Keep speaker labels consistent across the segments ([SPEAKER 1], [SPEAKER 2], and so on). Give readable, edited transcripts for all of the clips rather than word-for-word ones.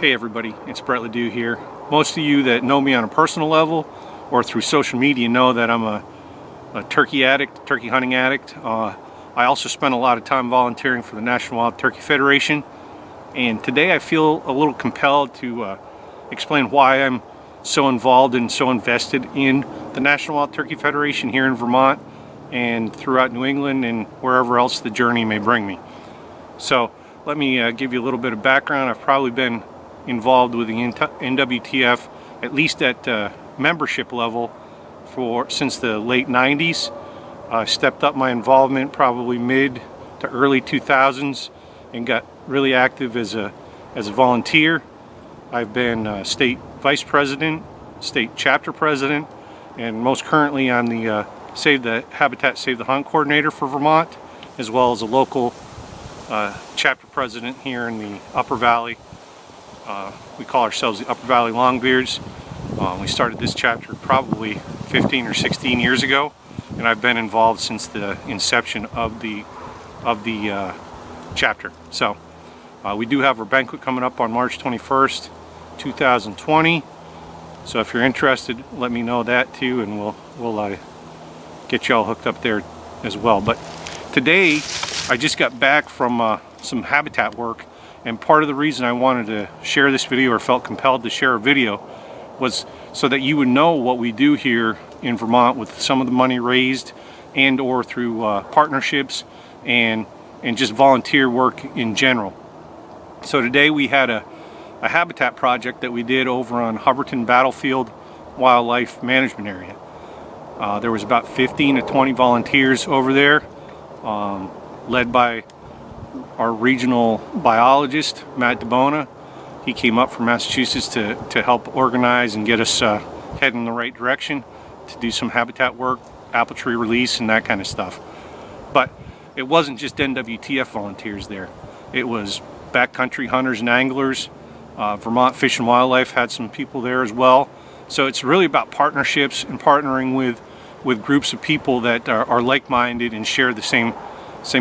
[SPEAKER 1] Hey everybody, it's Brett Ledoux here. Most of you that know me on a personal level or through social media know that I'm a turkey addict, turkey hunting addict. I also spend a lot of time volunteering for the National Wild Turkey Federation, and today I feel a little compelled to explain why I'm so involved and so invested in the National Wild Turkey Federation here in Vermont and throughout New England and wherever else the journey may bring me. So let me give you a little bit of background. I've probably been involved with the NWTF at least at membership level since the late 90s. I stepped up my involvement probably mid to early 2000s and got really active as a volunteer. I've been state vice president, state chapter president, and most currently I'm the Habitat Save the Hunt coordinator for Vermont, as well as a local chapter president here in the Upper Valley. We call ourselves the Upper Valley Longbeards. We started this chapter probably 15 or 16 years ago, and I've been involved since the inception of the chapter. So we do have our banquet coming up on March 21st, 2020. So if you're interested, let me know that too, and we'll get you all hooked up there as well. But today I just got back from some habitat work, and part of the reason I wanted to share this video, or felt compelled to share a video, was so that you would know what we do here in Vermont with some of the money raised and or through partnerships and just volunteer work in general. So today we had a habitat project that we did over on Hubbardton Battlefield Wildlife Management Area. There was about 15 to 20 volunteers over there, led by our regional biologist, Matt DeBona. He came up from Massachusetts to help organize and get us heading in the right direction to do some habitat work, apple tree release, and that kind of stuff. But it wasn't just NWTF volunteers there. It was backcountry hunters and anglers. Vermont Fish and Wildlife had some people there as well. So it's really about partnerships and partnering with groups of people that are like-minded and share the same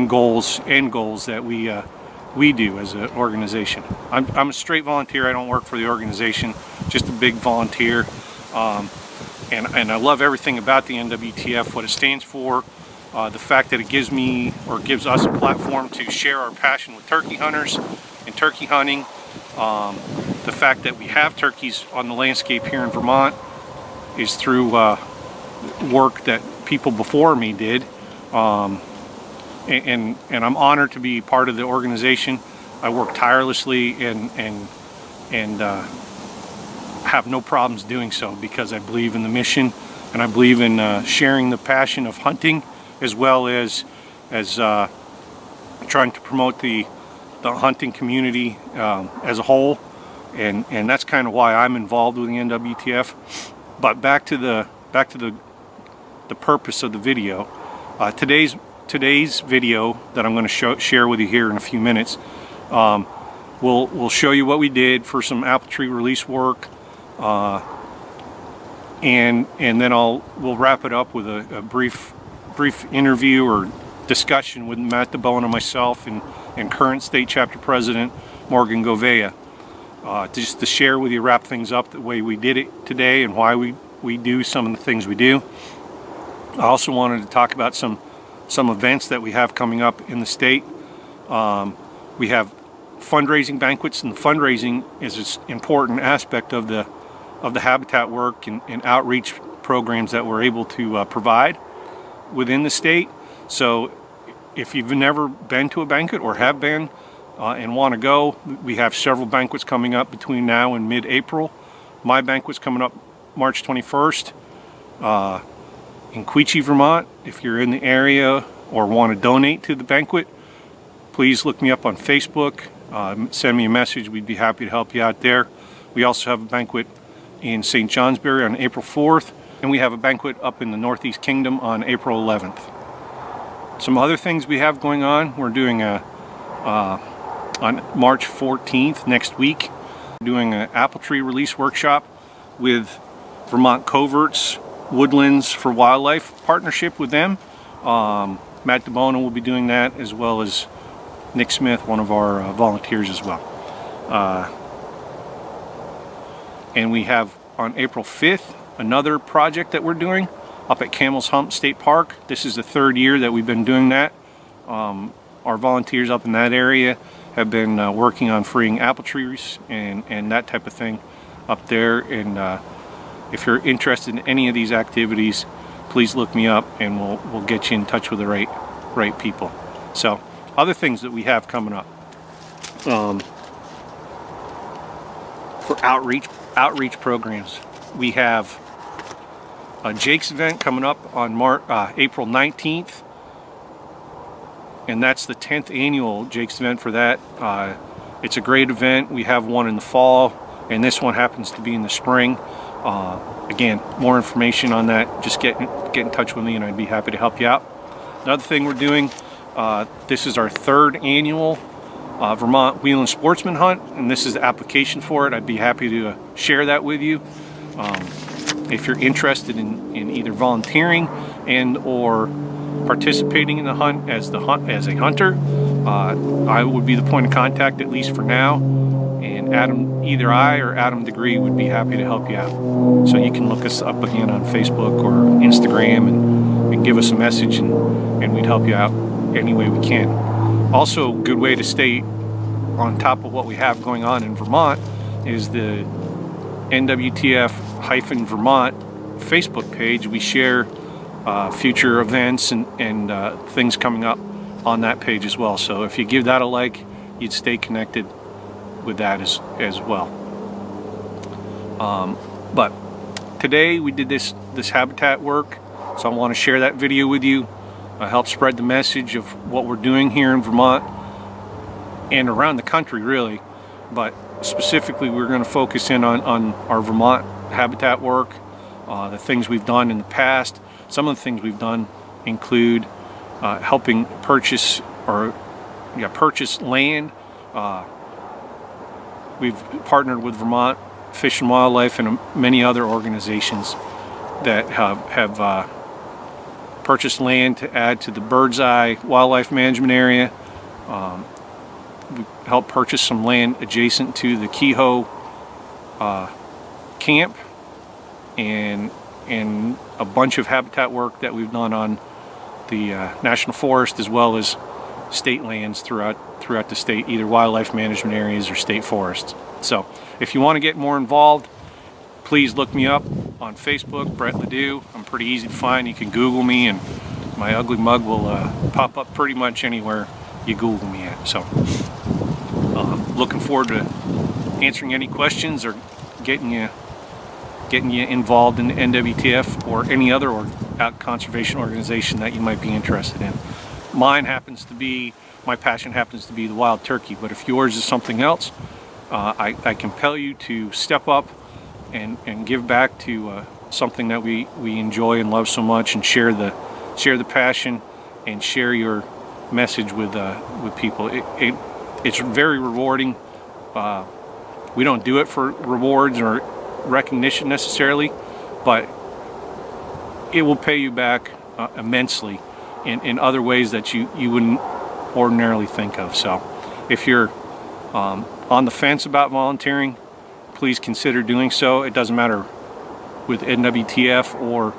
[SPEAKER 1] goals that we do as an organization. I'm a straight volunteer. I don't work for the organization, just a big volunteer. And I love everything about the NWTF, what it stands for, the fact that it gives me, or gives us, a platform to share our passion with turkey hunters and turkey hunting. The fact that we have turkeys on the landscape here in Vermont is through work that people before me did. And I'm honored to be part of the organization. I work tirelessly and have no problems doing so, because I believe in the mission and I believe in sharing the passion of hunting, as well as trying to promote the hunting community as a whole, and that's kind of why I'm involved with the NWTF. But back to the purpose of the video. Today's video that I'm going to share with you here in a few minutes will show you what we did for some apple tree release work, and then we'll wrap it up with a brief interview or discussion with Matt DeBona and myself and current state chapter president Morgan Govea, just to share with you, wrap things up the way we did it today and why we do some of the things we do. I also wanted to talk about some events that we have coming up in the state. We have fundraising banquets, and fundraising is an important aspect of the habitat work and outreach programs that we're able to provide within the state. So if you've never been to a banquet or have been and want to go, we have several banquets coming up between now and mid-April. My banquet's coming up March 21st. In Quechee, Vermont. If you're in the area or want to donate to the banquet, please look me up on Facebook, send me a message. We'd be happy to help you out there. We also have a banquet in St. Johnsbury on April 4th, and we have a banquet up in the Northeast Kingdom on April 11th. Some other things we have going on: we're doing on March 14th, next week, we're doing an apple tree release workshop with Vermont Coverts Woodlands for Wildlife partnership with them. Matt DeBona will be doing that, as well as Nick Smith, one of our volunteers as well. And we have on April 5th another project that we're doing up at Camel's Hump State Park. This is the 3rd year that we've been doing that. Our volunteers up in that area have been working on freeing apple trees and that type of thing up there. And if you're interested in any of these activities, please look me up and we'll get you in touch with the right people. So other things that we have coming up for outreach programs, we have a Jake's event coming up on April 19th, and that's the 10th annual Jake's event for that. It's a great event. We have one in the fall, and this one happens to be in the spring. Again, more information on that, just get in touch with me and I'd be happy to help you out. Another thing we're doing, this is our 3rd annual Vermont Whelen Sportsman Hunt, and this is the application for it. I'd be happy to share that with you. If you're interested in either volunteering and or participating in the hunt as a hunter, I would be the point of contact, at least for now. And either I or Adam Degree would be happy to help you out. So you can look us up again on Facebook or Instagram and give us a message, and we'd help you out any way we can. Also, a good way to stay on top of what we have going on in Vermont is the NWTF-Vermont Facebook page. We share future events and things coming up on that page as well. So if you give that a like, you'd stay connected with that as well. But today we did this habitat work, so I want to share that video with you, help spread the message of what we're doing here in Vermont and around the country really, but specifically we're going to focus in on our Vermont habitat work, the things we've done in the past. Some of the things we've done include helping purchase land. We've partnered with Vermont Fish and Wildlife and many other organizations that have purchased land to add to the Bird's Eye Wildlife Management Area. We helped purchase some land adjacent to the Kehoe camp, and a bunch of habitat work that we've done on the National Forest as well as state lands throughout the state, either wildlife management areas or state forests. So if you want to get more involved, please look me up on Facebook, Brett Ledoux. I'm pretty easy to find. You can Google me and my ugly mug will pop up pretty much anywhere you Google me at. So looking forward to answering any questions or getting you involved in the NWTF or any other conservation organization that you might be interested in. My passion happens to be the wild turkey, but if yours is something else, I compel you to step up and give back to something that we enjoy and love so much, and share the passion and share your message with people. It's very rewarding. We don't do it for rewards or recognition necessarily, but it will pay you back immensely in other ways that you wouldn't ordinarily think of. So if you're on the fence about volunteering, please consider doing so. It doesn't matter with NWTF or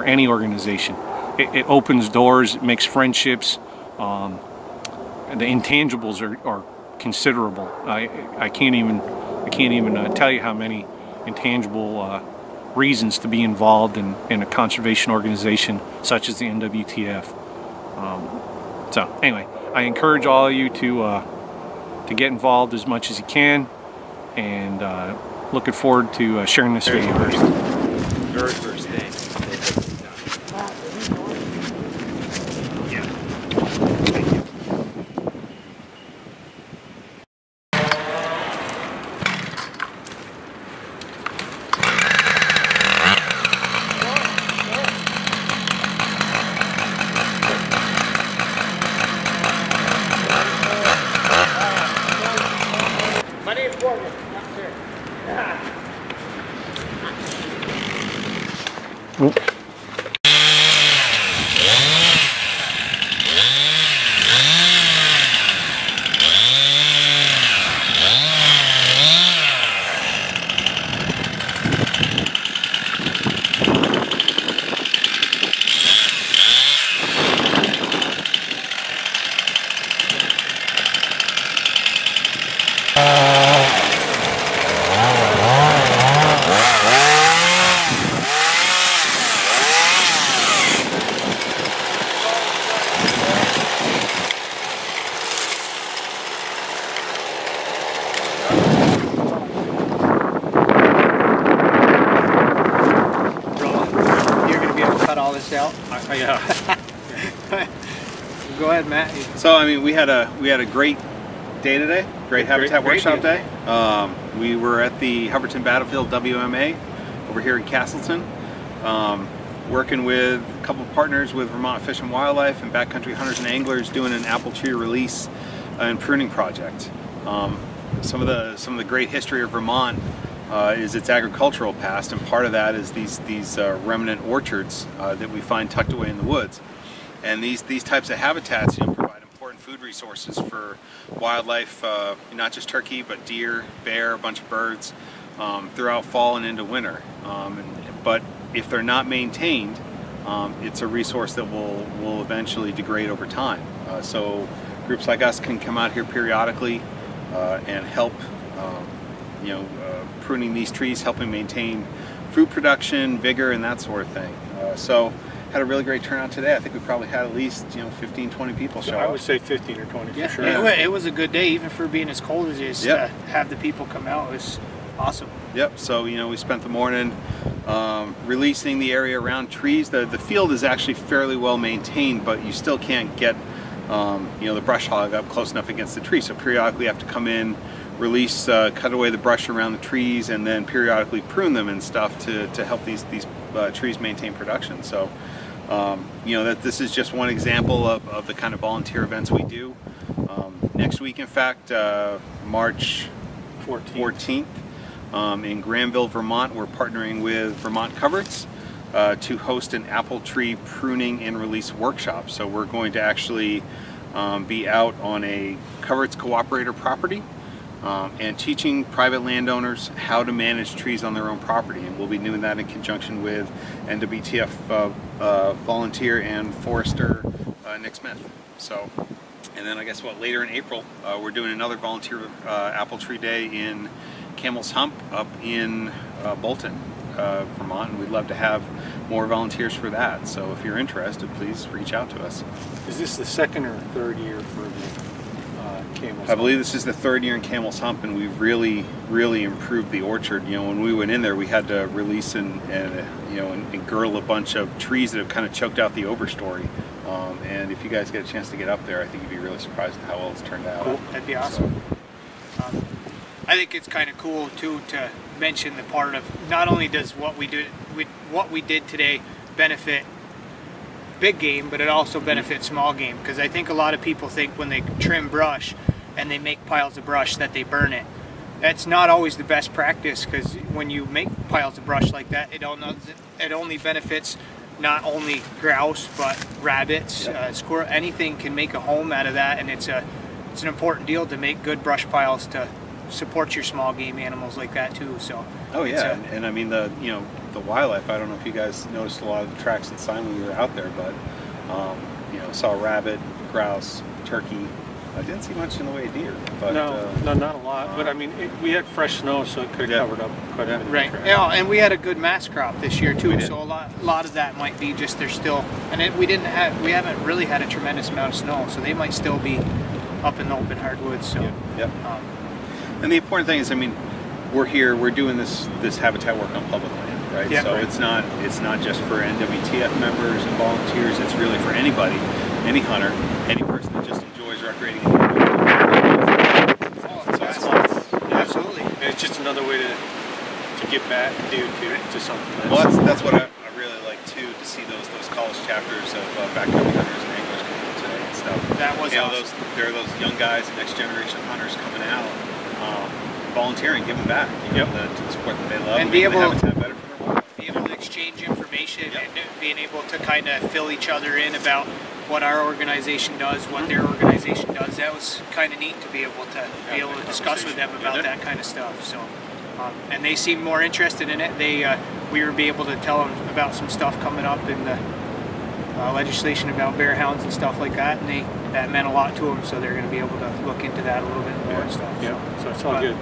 [SPEAKER 1] any organization. It opens doors, it makes friendships, and the intangibles are considerable. I can't even tell you how many intangible reasons to be involved in a conservation organization such as the NWTF. So anyway, I encourage all of you to get involved as much as you can, and looking forward to sharing this video.
[SPEAKER 2] Very first thing.
[SPEAKER 3] My name's Morgan. Not sure. Go ahead, Matt.
[SPEAKER 4] So I mean, we had a great day today. Great Habitat Workshop day. We were at the Hubbardton Battlefield WMA over here in Castleton, working with a couple of partners with Vermont Fish and Wildlife and Backcountry Hunters and Anglers, doing an apple tree release and pruning project. Some of the great history of Vermont is its agricultural past, and part of that is these remnant orchards that we find tucked away in the woods. And these types of habitats, provide important food resources for wildlife, not just turkey, but deer, bear, a bunch of birds throughout fall and into winter. But if they're not maintained, it's a resource that will eventually degrade over time. So groups like us can come out here periodically and help, pruning these trees, helping maintain fruit production, vigor, and that sort of thing. So had a really great turnout today. I think we probably had at least 15, 20 people show up.
[SPEAKER 1] I would say 15 or 20 for sure.
[SPEAKER 3] It was a good day, even for being as cold as it is. To have the people come out, it was awesome.
[SPEAKER 4] Yep. So we spent the morning releasing the area around trees. The field is actually fairly well maintained, but you still can't get the brush hog up close enough against the tree. So periodically you have to come in, release, cut away the brush around the trees, and then periodically prune them and stuff to help these trees maintain production. So that this is just one example of the kind of volunteer events we do. Next week, in fact, March 14th, in Granville, Vermont, we're partnering with Vermont Coverts to host an apple tree pruning and release workshop. So we're going to actually be out on a Coverts cooperator property and teaching private landowners how to manage trees on their own property. And we'll be doing that in conjunction with NWTF volunteer and forester Nick Smith. So, and then I guess later in April, we're doing another volunteer apple tree day in Camel's Hump up in Bolton, Vermont, and we'd love to have more volunteers for that. So if you're interested, please reach out to us.
[SPEAKER 1] Is this the second or third year for the Camel's Hump?
[SPEAKER 4] I believe this is the third year in Camel's Hump, and we've really improved the orchard. When we went in there, we had to release and girdle a bunch of trees that have kind of choked out the overstory. And if you guys get a chance to get up there, I think you'd be really surprised at how well it's turned out.
[SPEAKER 3] Cool. That'd be awesome. So. I think it's kind of cool too to mention the part of not only does what we did today benefit big game, but it also benefits small game, because I think a lot of people think when they trim brush and they make piles of brush that they burn it. That's not always the best practice, because when you make piles of brush like that, it only benefits not only grouse but rabbits, squirrel. Anything can make a home out of that, and it's an important deal to make good brush piles to support your small game animals like that too. So
[SPEAKER 4] and I mean the wildlife, I don't know if you guys noticed a lot of the tracks and sign when we were out there, but saw rabbit, grouse, turkey. I didn't see much in the way of deer, but
[SPEAKER 1] no, not a lot. But I mean, we had fresh snow, so it could have covered up quite a bit.
[SPEAKER 3] Right. Yeah, and we had a good mass crop this year too. So a lot of that might be just there's still, and we haven't really had a tremendous amount of snow, so they might still be up in the open hardwoods. So.
[SPEAKER 4] And the important thing is, I mean, we're here, we're doing this habitat work on public land, right? So it's not just for NWTF members and volunteers. It's really for anybody, any hunter, any person that just enjoys recreating.
[SPEAKER 3] Absolutely.
[SPEAKER 1] And it's just another way to give back to something.
[SPEAKER 4] Well, that's what I really like too, to see those college chapters of Backcountry Hunters and Anglers coming in today and stuff.
[SPEAKER 3] That was awesome.
[SPEAKER 4] There are those young guys, next generation hunters coming out. Volunteering, giving back to the sport that they love,
[SPEAKER 3] and be able
[SPEAKER 4] to
[SPEAKER 3] exchange information and being able to kind of fill each other in about what our organization does, what their organization does. That was kind of neat to be able to discuss with them about that kind of stuff. So, and they seemed more interested in it. We were able to tell them about some stuff coming up in the legislation about bear hounds and stuff like that, and that meant a lot to them. So they're going to be able to look into that a little bit more and stuff.
[SPEAKER 1] So it's all good.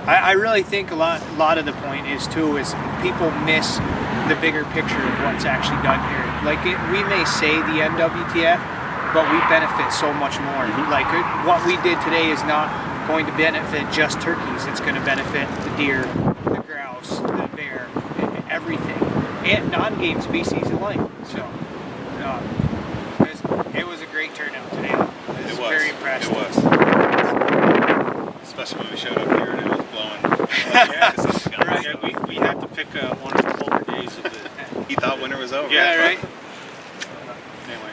[SPEAKER 3] I really think a lot of the point is people miss the bigger picture of what's actually done here. Like we may say the NWTF, but we benefit so much more. Like what we did today is not going to benefit just turkeys. It's going to benefit the deer, the grouse, the bear, everything, and non-game species alike. So it was a great turnout.
[SPEAKER 1] pick one of the colder days of the...
[SPEAKER 4] He thought winter was over.
[SPEAKER 3] Yeah, right.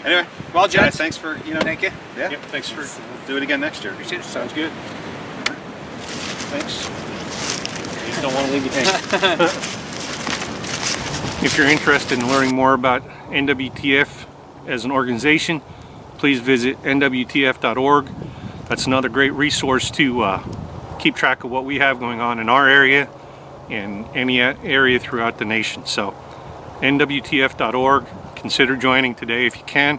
[SPEAKER 4] Anyway,
[SPEAKER 3] Well,
[SPEAKER 4] guys,
[SPEAKER 3] gents,
[SPEAKER 4] thanks for,
[SPEAKER 3] thank you.
[SPEAKER 4] Yeah.
[SPEAKER 1] Yep, thanks for...
[SPEAKER 4] We'll do it again next year.
[SPEAKER 3] Appreciate it.
[SPEAKER 1] Sounds good. Thanks. I just don't want to leave you hanging. If you're interested in learning more about NWTF as an organization, please visit nwtf.org. That's another great resource to keep track of what we have going on in our area and any area throughout the nation. So nwtf.org, consider joining today if you can.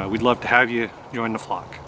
[SPEAKER 1] We'd love to have you join the flock.